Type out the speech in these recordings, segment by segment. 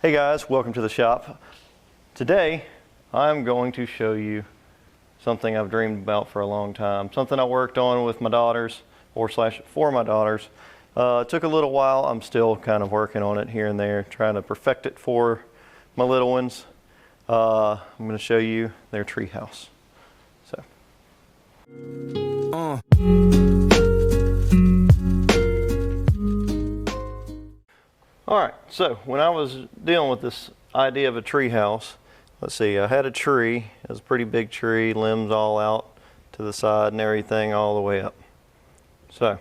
Hey guys, welcome to the shop. Today I'm going to show you something I've dreamed about for a long time, something I worked on with my daughters or for my daughters. It took a little while. I'm still kind of working on it here and there, trying to perfect it for my little ones. I'm going to show you their tree house. So. Alright, so when I was dealing with this idea of a tree house, let's see, I had a tree. It was a pretty big tree, limbs all out to the side and everything all the way up. So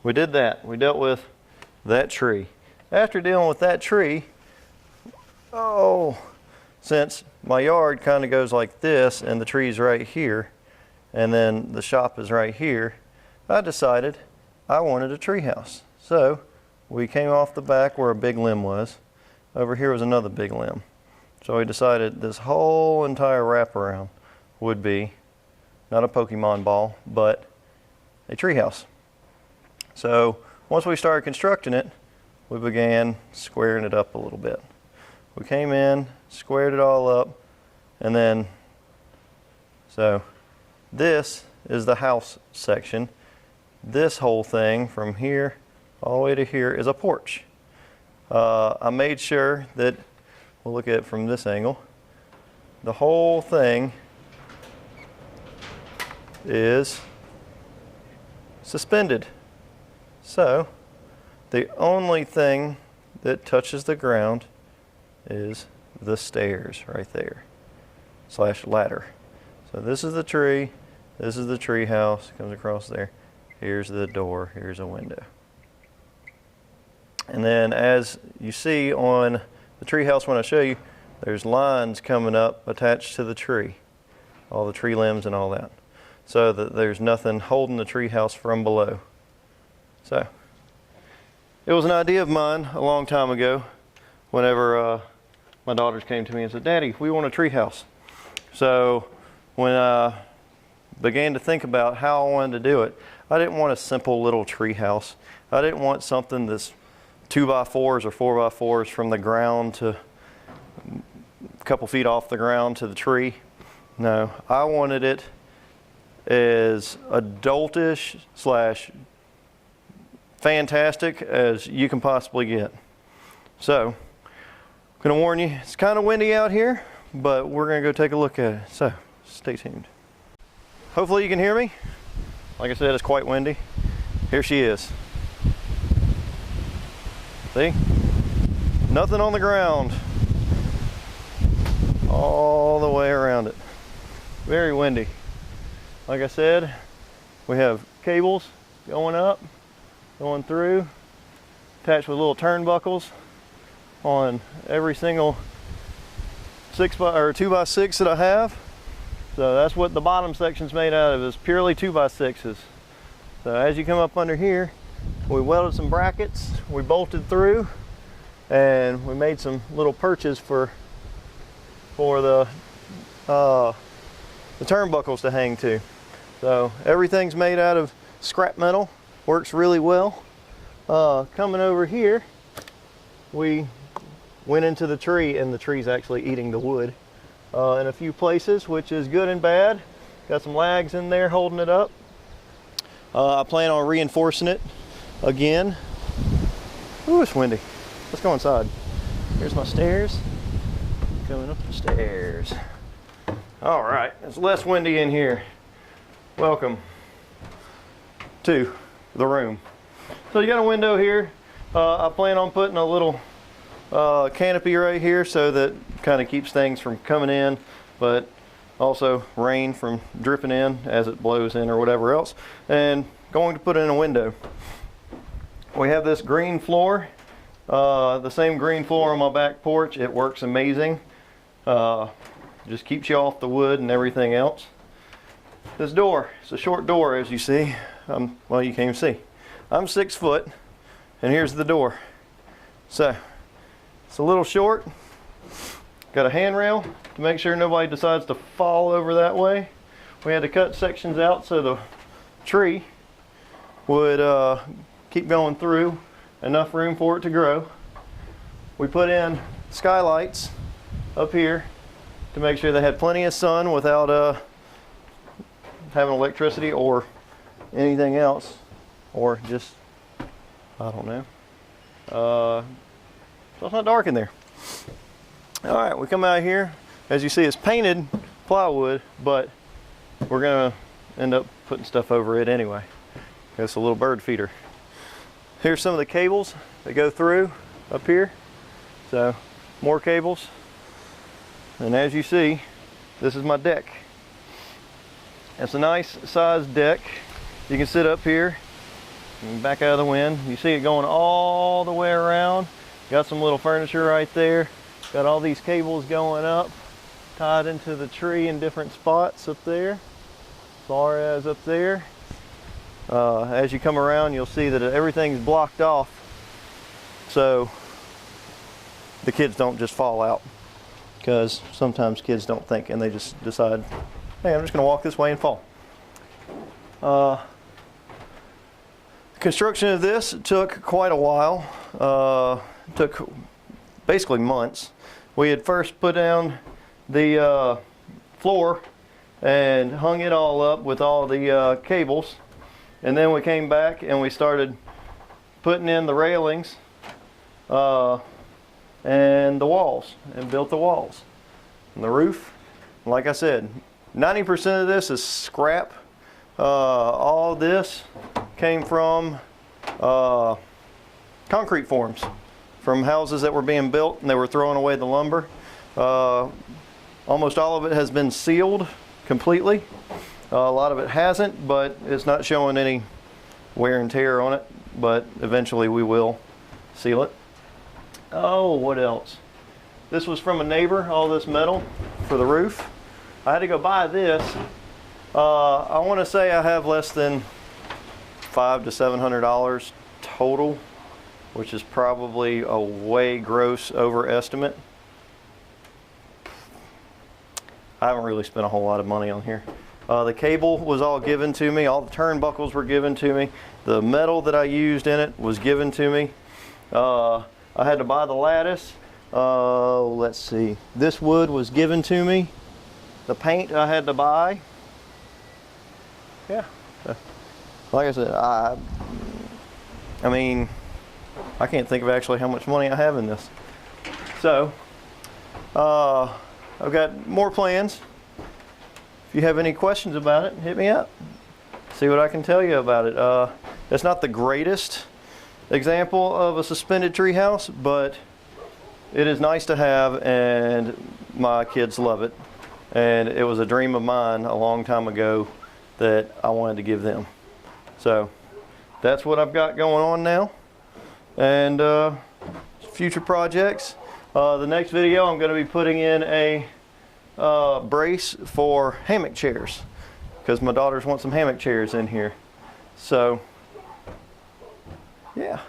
we did that. We dealt with that tree. After dealing with that tree, since my yard kind of goes like this and the tree's right here and then the shop is right here, I decided I wanted a tree house. So we came off the back where a big limb was. Over here was another big limb. So we decided this whole entire wraparound would be not a Pokemon ball, but a tree house. So once we started constructing it, we began squaring it up a little bit. We came in, squared it all up, and then, so this is the house section. This whole thing from here all the way to here is a porch. I made sure that, we'll look at it from this angle, the whole thing is suspended. So the only thing that touches the ground is the stairs right there, / ladder. So this is the tree, this is the tree house, comes across there. Here's the door, here's a window. And then as you see on the tree house when I show you, there's lines coming up attached to the tree, all the tree limbs and all that, so that there's nothing holding the tree house from below. So it was an idea of mine a long time ago whenever my daughters came to me and said, "Daddy, we want a tree house." So when I began to think about how I wanted to do it, I didn't want a simple little tree house. I didn't want something that's 2x4s or 4x4s from the ground to a couple feet off the ground to the tree. No, I wanted it as adultish / fantastic as you can possibly get. So I'm gonna warn you, it's kind of windy out here, but we're gonna go take a look at it. So stay tuned. Hopefully you can hear me. Like I said, it's quite windy. Here she is. See? Nothing on the ground. All the way around it. Very windy. Like I said, we have cables going up, going through, attached with little turnbuckles on every single 2x6 that I have. So that's what the bottom section's made out of, is purely 2x6s. So as you come up under here, we welded some brackets, we bolted through, and we made some little perches for the turnbuckles to hang to. So everything's made out of scrap metal, works really well. Coming over here, we went into the tree, and the tree's actually eating the wood in a few places, which is good and bad. Got some lags in there holding it up. I plan on reinforcing it again. Ooh, it's windy. Let's go inside. Here's my stairs. Coming up the stairs. All right, it's less windy in here. Welcome to the room. So you got a window here. I plan on putting a little canopy right here so that kind of keeps things from coming in, but also rain from dripping in as it blows in or whatever else. And going to put in a window. We have this green floor, the same green floor on my back porch. It works amazing. Just keeps you off the wood and everything else. This door, it's a short door as you see. Well, you can't even see. I'm 6 foot, and here's the door. So it's a little short. Got a handrail to make sure nobody decides to fall over that way. We had to cut sections out so the tree would keep going through, enough room for it to grow. We put in skylights up here to make sure they had plenty of sun without having electricity or anything else, or just, I don't know. So it's not dark in there. All right, we come out here. As you see, it's painted plywood, but we're gonna end up putting stuff over it anyway. It's a little bird feeder. Here's some of the cables that go through up here. So more cables. And as you see, this is my deck. It's a nice sized deck. You can sit up here and back out of the wind. You see it going all the way around. Got some little furniture right there. Got all these cables going up, tied into the tree in different spots up there, as far as up there. As you come around, you'll see that everything's blocked off, so the kids don't just fall out, because sometimes kids don't think and they just decide, hey, I'm just going to walk this way and fall. Construction of this took quite a while. Took basically months. We had first put down the floor and hung it all up with all the cables, and then we came back and we started putting in the railings and the walls, and built the walls and the roof. Like I said, 90% of this is scrap. All this came from concrete forms from houses that were being built, and they were throwing away the lumber. Almost all of it has been sealed completely. A lot of it hasn't, but it's not showing any wear and tear on it, but eventually we will seal it. Oh, what else? This was from a neighbor, all this metal for the roof. I had to go buy this. I want to say I have less than $500 to $700 total, which is probably a way gross overestimate. I haven't really spent a whole lot of money on here. The cable was all given to me. All the turnbuckles were given to me. The metal that I used in it was given to me. I had to buy the lattice. Let's see. This wood was given to me. The paint I had to buy. Yeah. Like I said, I mean, I can't think of actually how much money I have in this. So, I've got more plans. If you have any questions about it, hit me up. See what I can tell you about it. It's not the greatest example of a suspended tree house, but it is nice to have, and my kids love it. And it was a dream of mine a long time ago that I wanted to give them. So that's what I've got going on now, and future projects. The next video I'm going to be putting in a brace for hammock chairs, because my daughters want some hammock chairs in here. So yeah,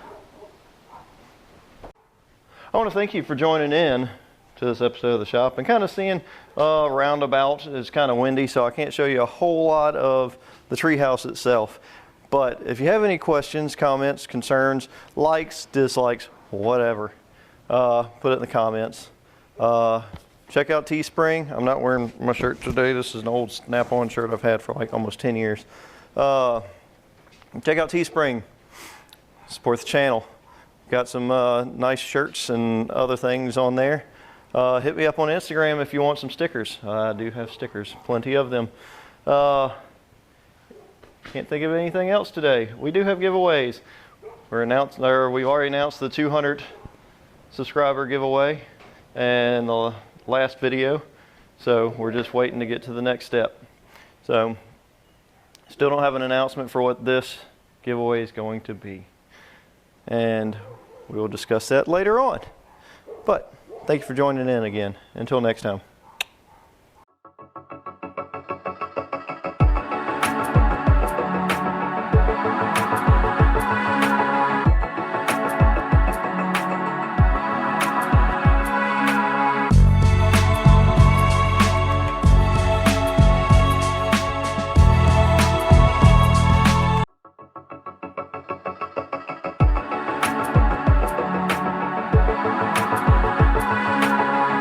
I want to thank you for joining in to this episode of the shop, and kind of seeing roundabout. It's kind of windy, so I can't show you a whole lot of the treehouse itself. But if you have any questions, comments, concerns, likes, dislikes, whatever, put it in the comments. Check out Teespring. I'm not wearing my shirt today. This is an old snap-on shirt I've had for like almost 10 years. Check out Teespring. Support the channel. Got some nice shirts and other things on there. Hit me up on Instagram if you want some stickers. I do have stickers, plenty of them. Can't think of anything else today. We do have giveaways. We've already announced the 200 subscriber giveaway and the last video, so we're just waiting to get to the next step. So still don't have an announcement for what this giveaway is going to be, and we will discuss that later on. But thank you for joining in again. Until next time.